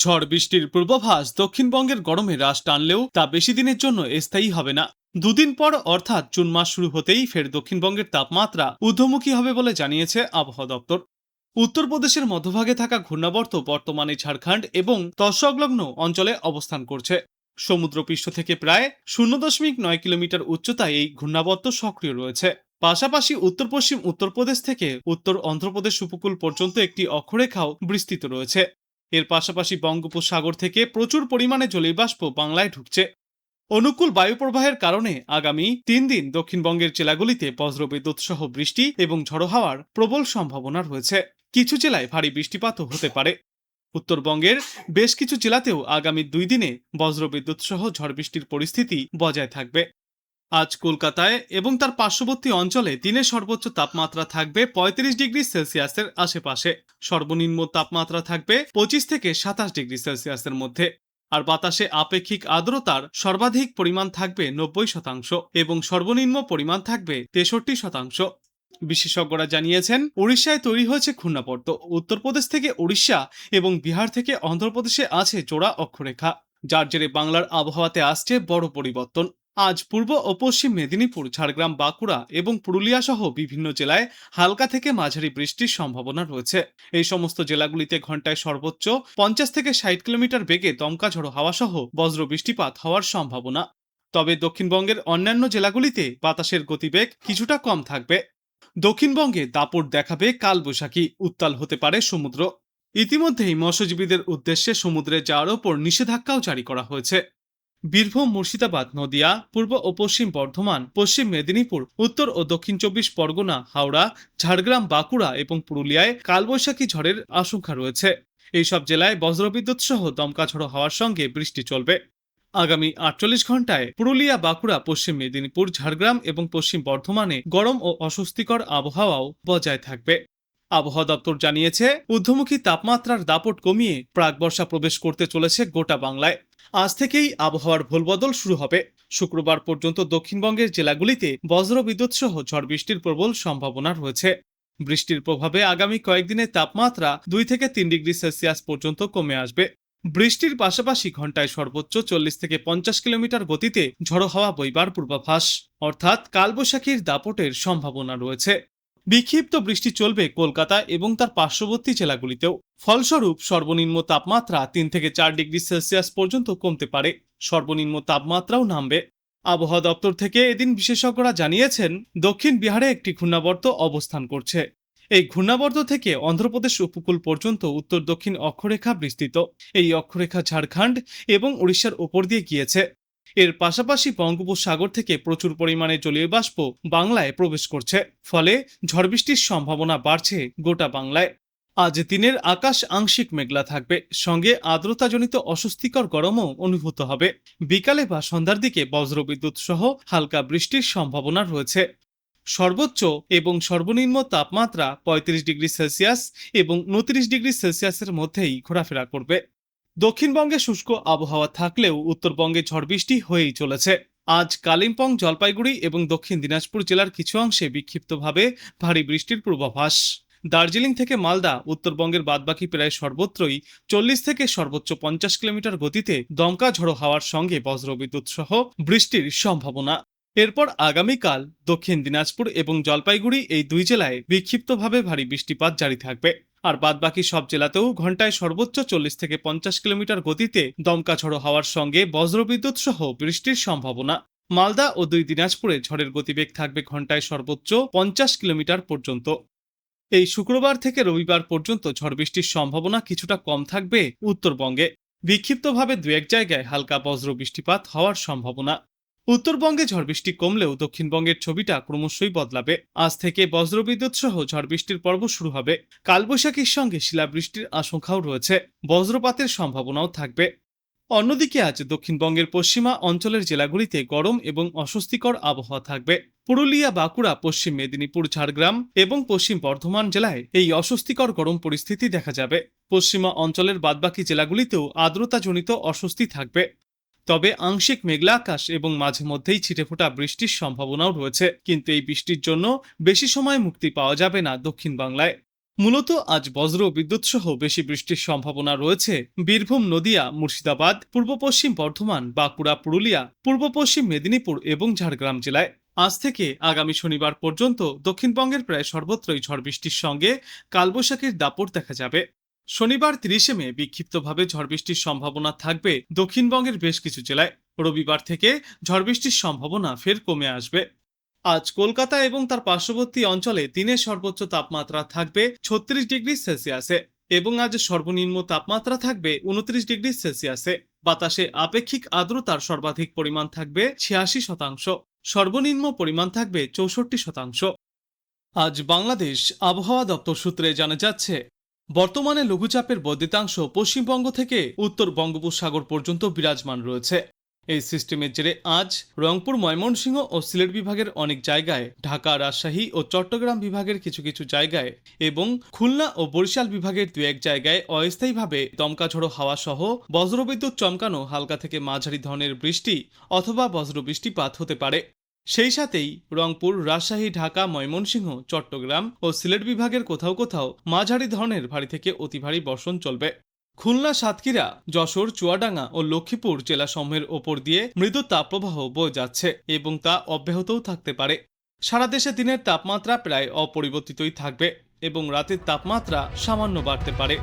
ঝড় বৃষ্টির পূর্বাভাস দক্ষিণবঙ্গের গরমে হ্রাস টানলেও তা বেশি দিনের জন্য স্থায়ী হবে না। দুদিন পর অর্থাৎ জুন মাস শুরু হতেই ফের দক্ষিণবঙ্গের তাপমাত্রা ঊর্ধ্বমুখী হবে বলে জানিয়েছে আবহাওয়া দপ্তর। উত্তরপ্রদেশের মধ্যভাগে থাকা ঘূর্ণাবর্ত বর্তমানে ঝাড়খণ্ড এবং তৎসংলগ্ন অঞ্চলে অবস্থান করছে। সমুদ্রপৃষ্ঠ থেকে প্রায় 0.9 কিলোমিটার উচ্চতায় এই ঘূর্ণাবর্ত সক্রিয় রয়েছে। পাশাপাশি উত্তর পশ্চিম উত্তরপ্রদেশ থেকে উত্তর অন্ধ্রপ্রদেশ উপকূল পর্যন্ত একটি অক্ষরেখাও বিস্তৃত রয়েছে। এর পাশাপাশি বঙ্গোপসাগর থেকে প্রচুর পরিমাণে জলীয়বাষ্প বাংলায় ঢুকছে। অনুকূল বায়ুপ্রবাহের কারণে আগামী 3 দিন দক্ষিণবঙ্গের জেলাগুলিতে বজ্রবিদ্যুৎ সহ বৃষ্টি এবং ঝড়ো হাওয়ার প্রবল সম্ভাবনা রয়েছে। কিছু জেলায় ভারী বৃষ্টিপাতও হতে পারে। উত্তরবঙ্গের বেশ কিছু জেলাতেও আগামী 2 দিনে বজ্রবিদ্যুৎ সহ ঝড় বৃষ্টির পরিস্থিতি বজায় থাকবে। আজ কলকাতায় এবং তার পার্শ্ববর্তী অঞ্চলে দিনের সর্বোচ্চ তাপমাত্রা থাকবে 35 ডিগ্রি সেলসিয়াসের আশেপাশে। সর্বনিম্ন তাপমাত্রা থাকবে 25 থেকে 27 ডিগ্রি সেলসিয়াসের মধ্যে। আর বাতাসে আপেক্ষিক আর্দ্রতার সর্বাধিক পরিমাণ থাকবে 90% এবং সর্বনিম্ন পরিমাণ থাকবে 63%। বিশেষজ্ঞরা জানিয়েছেন, উড়িষ্যায় তৈরি হয়েছে ঘূর্ণাবর্ত। উত্তরপ্রদেশ থেকে উড়িষ্যা এবং বিহার থেকে অন্ধ্রপ্রদেশে আছে জোড়া অক্ষরেখা, যার জেরে বাংলার আবহাওয়াতে আসছে বড় পরিবর্তন। আজ পূর্ব ও পশ্চিম মেদিনীপুর, ঝাড়গ্রাম, বাঁকুড়া এবং পুরুলিয়া সহ বিভিন্ন জেলায় হালকা থেকে মাঝারি বৃষ্টির সম্ভাবনা রয়েছে। এই সমস্ত জেলাগুলিতে ঘন্টায় সর্বোচ্চ 50 থেকে 60 কিলোমিটার বেগে দমকা ঝড়ো হাওয়া সহ বজ্র বৃষ্টিপাত হওয়ার সম্ভাবনা। তবে দক্ষিণবঙ্গের অন্যান্য জেলাগুলিতে বাতাসের গতিবেগ কিছুটা কম থাকবে। দক্ষিণবঙ্গে দাপট দেখাবে কালবৈশাখী, উত্তাল হতে পারে সমুদ্র। ইতিমধ্যেই মৎস্যজীবীদের উদ্দেশ্যে সমুদ্রে যাওয়ার ওপর নিষেধাজ্ঞাও জারি করা হয়েছে। বীরভূম, মুর্শিদাবাদ, নদিয়া, পূর্ব ও পশ্চিম বর্ধমান, পশ্চিম মেদিনীপুর, উত্তর ও দক্ষিণ 24 পরগনা, হাওড়া, ঝাড়গ্রাম, বাঁকুড়া এবং পুরুলিয়ায় কালবৈশাখী ঝড়ের আশঙ্কা রয়েছে। এইসব জেলায় বজ্রবিদ্যুৎ সহ দমকা ঝড়ো হওয়ার সঙ্গে বৃষ্টি চলবে। আগামী 48 ঘন্টায় পুরুলিয়া, বাঁকুড়া, পশ্চিম মেদিনীপুর, ঝাড়গ্রাম এবং পশ্চিম বর্ধমানে গরম ও অস্বস্তিকর আবহাওয়াও বজায় থাকবে। আবহাওয়া দপ্তর জানিয়েছে, ঊর্ধ্বমুখী তাপমাত্রার দাপট কমিয়ে প্রাক বর্ষা প্রবেশ করতে চলেছে গোটা বাংলায়। আজ থেকেই আবহাওয়ার ভোলবদল শুরু হবে। শুক্রবার পর্যন্ত দক্ষিণবঙ্গের জেলাগুলিতে বজ্রবিদ্যুৎ সহ ঝড় বৃষ্টির প্রবল সম্ভাবনা রয়েছে। বৃষ্টির প্রভাবে আগামী কয়েকদিনে তাপমাত্রা 2 থেকে 3 ডিগ্রি সেলসিয়াস পর্যন্ত কমে আসবে। বৃষ্টির পাশাপাশি ঘন্টায় সর্বোচ্চ 40 থেকে 50 কিলোমিটার গতিতে ঝড়ো হাওয়া বইবার পূর্বাভাস, অর্থাৎ কালবৈশাখীর দাপটের সম্ভাবনা রয়েছে। বিক্ষিপ্ত বৃষ্টি চলবে কলকাতা এবং তার পার্শ্ববর্তী জেলাগুলিতেও। ফলস্বরূপ সর্বনিম্ন তাপমাত্রা 3 থেকে 4 ডিগ্রি সেলসিয়াস পর্যন্ত কমতে পারে। সর্বনিম্ন তাপমাত্রাও নামবে। আবহাওয়া দপ্তর থেকে এদিন বিশেষজ্ঞরা জানিয়েছেন, দক্ষিণ বিহারে একটি ঘূর্ণাবর্ত অবস্থান করছে। এই ঘূর্ণাবর্ত থেকে অন্ধ্রপ্রদেশ উপকূল পর্যন্ত উত্তর দক্ষিণ অক্ষরেখা বিস্তৃত। এই অক্ষরেখা ঝাড়খণ্ড এবং উড়িষ্যার ওপর দিয়ে গিয়েছে। এর পাশাপাশি বঙ্গোপসাগর থেকে প্রচুর পরিমাণে জলীয় বাষ্প বাংলায় প্রবেশ করছে। ফলে ঝড় বৃষ্টির সম্ভাবনা বাড়ছে গোটা বাংলায়। আজ দিনের আকাশ আংশিক মেঘলা থাকবে, সঙ্গে আর্দ্রতাজনিত অস্বস্তিকর গরমও অনুভূত হবে। বিকালে বা সন্ধ্যার দিকে বজ্রবিদ্যুৎ সহ হালকা বৃষ্টির সম্ভাবনা রয়েছে। সর্বোচ্চ এবং সর্বনিম্ন তাপমাত্রা 35 ডিগ্রি সেলসিয়াস এবং 29 ডিগ্রি সেলসিয়াসের মধ্যেই ঘোরাফেরা করবে। দক্ষিণবঙ্গে শুষ্ক আবহাওয়া থাকলেও উত্তরবঙ্গে ঝড় বৃষ্টি হয়েই চলেছে। আজ কালিম্পং, জলপাইগুড়ি এবং দক্ষিণ দিনাজপুর জেলার কিছু অংশে বিক্ষিপ্তভাবে ভারী বৃষ্টির পূর্বাভাস। দার্জিলিং থেকে মালদা, উত্তরবঙ্গের বাদবাকি প্রায় সর্বত্রই 40 থেকে সর্বোচ্চ 50 কিলোমিটার গতিতে দমকা ঝড়ো হাওয়ার সঙ্গে বজ্রবিদ্যুৎ সহ বৃষ্টির সম্ভাবনা। এরপর আগামীকাল দক্ষিণ দিনাজপুর এবং জলপাইগুড়ি এই 2 জেলায় বিক্ষিপ্তভাবে ভারী বৃষ্টিপাত জারি থাকবে। আর বাদবাকি সব জেলাতেও ঘন্টায় সর্বোচ্চ 40 থেকে 50 কিলোমিটার গতিতে দমকা ঝড়ো হাওয়ার সঙ্গে বজ্রবিদ্যুৎ সহ বৃষ্টির সম্ভাবনা। মালদা ও 2 দিনাজপুরে ঝড়ের গতিবেগ থাকবে ঘন্টায় সর্বোচ্চ 50 কিলোমিটার পর্যন্ত। এই শুক্রবার থেকে রবিবার পর্যন্ত ঝড় বৃষ্টির সম্ভাবনা কিছুটা কম থাকবে উত্তরবঙ্গে। বিক্ষিপ্তভাবে 2-1 জায়গায় হালকা বজ্র বৃষ্টিপাত হওয়ার সম্ভাবনা। উত্তরবঙ্গে ঝড় বৃষ্টি কমলেও দক্ষিণবঙ্গের ছবিটা ক্রমশই বদলাবে। আজ থেকে বজ্রবিদ্যুৎ সহ ঝড় বৃষ্টির পর্ব শুরু হবে। কালবৈশাখীর সঙ্গে শিলাবৃষ্টির আশঙ্কাও রয়েছে। বজ্রপাতের সম্ভাবনাও থাকবে। অন্যদিকে আজ দক্ষিণবঙ্গের পশ্চিমা অঞ্চলের জেলাগুলিতে গরম এবং অস্বস্তিকর আবহাওয়া থাকবে। পুরুলিয়া, বাঁকুড়া, পশ্চিম মেদিনীপুর, ঝাড়গ্রাম এবং পশ্চিম বর্ধমান জেলায় এই অস্বস্তিকর গরম পরিস্থিতি দেখা যাবে। পশ্চিমা অঞ্চলের বাদবাকি জেলাগুলিতেও আর্দ্রতাজনিত অস্বস্তি থাকবে। তবে আংশিক মেঘলা আকাশ এবং মাঝে মধ্যেই ছিটেফোঁটা বৃষ্টির সম্ভাবনাও রয়েছে। কিন্তু এই বৃষ্টির জন্য বেশি সময় মুক্তি পাওয়া যাবে না দক্ষিণ বাংলায়। মূলত আজ বজ্র ও বিদ্যুৎ সহ বেশি বৃষ্টির সম্ভাবনা রয়েছে বীরভূম, নদিয়া, মুর্শিদাবাদ, পূর্ব পশ্চিম বর্ধমান, বাঁকুড়া, পুরুলিয়া, পূর্ব পশ্চিম মেদিনীপুর এবং ঝাড়গ্রাম জেলায়। আজ থেকে আগামী শনিবার পর্যন্ত দক্ষিণবঙ্গের প্রায় সর্বত্রই ঝড় বৃষ্টির সঙ্গে কালবৈশাখীর দাপট দেখা যাবে। শনিবার 30শে মে বিক্ষিপ্তভাবে ঝড় বৃষ্টির সম্ভাবনা থাকবে দক্ষিণবঙ্গের বেশ কিছু জেলায়। রবিবার থেকে ঝড় বৃষ্টির সম্ভাবনা ফের কমে আসবে। আজ কলকাতা এবং তার পার্শ্ববর্তী অঞ্চলে দিনের সর্বোচ্চ তাপমাত্রা থাকবে 36 ডিগ্রি সেলসিয়াসে এবং আজ সর্বনিম্ন তাপমাত্রা থাকবে 29 ডিগ্রি সেলসিয়াসে। বাতাসে আপেক্ষিক আর্দ্রতার সর্বাধিক পরিমাণ থাকবে 86%, সর্বনিম্ন পরিমাণ থাকবে 64%। আজ বাংলাদেশ আবহাওয়া দপ্তর সূত্রে জানা যাচ্ছে, বর্তমানে লঘুচাপের বর্ধিতাংশ পশ্চিমবঙ্গ থেকে উত্তর বঙ্গোপসাগর পর্যন্ত বিরাজমান রয়েছে। এই সিস্টেমের জেরে আজ রংপুর, ময়মনসিংহ ও সিলেট বিভাগের অনেক জায়গায়, ঢাকা, রাজশাহী ও চট্টগ্রাম বিভাগের কিছু কিছু জায়গায় এবং খুলনা ও বরিশাল বিভাগের দু এক জায়গায় অস্থায়ীভাবে দমকা ঝোড়ো হাওয়া সহ বজ্রবিদ্যুৎ চমকানো হালকা থেকে মাঝারি ধরনের বৃষ্টি অথবা বজ্রবৃষ্টিপাত হতে পারে। সেই সাথেই রংপুর, রাজশাহী, ঢাকা, ময়মনসিংহ, চট্টগ্রাম ও সিলেট বিভাগের কোথাও কোথাও মাঝারি ধরনের ভারী থেকে অতি ভারী বর্ষণ চলবে। খুলনা, সাতক্ষীরা, যশোর, চুয়াডাঙ্গা ও লক্ষ্মীপুর জেলাসমূহের ওপর দিয়ে মৃদু তাপপ্রবাহ বয়ে যাচ্ছে এবং তা অব্যাহতও থাকতে পারে। সারা দেশে দিনের তাপমাত্রা প্রায় অপরিবর্তিতই থাকবে এবং রাতের তাপমাত্রা সামান্য বাড়তে পারে।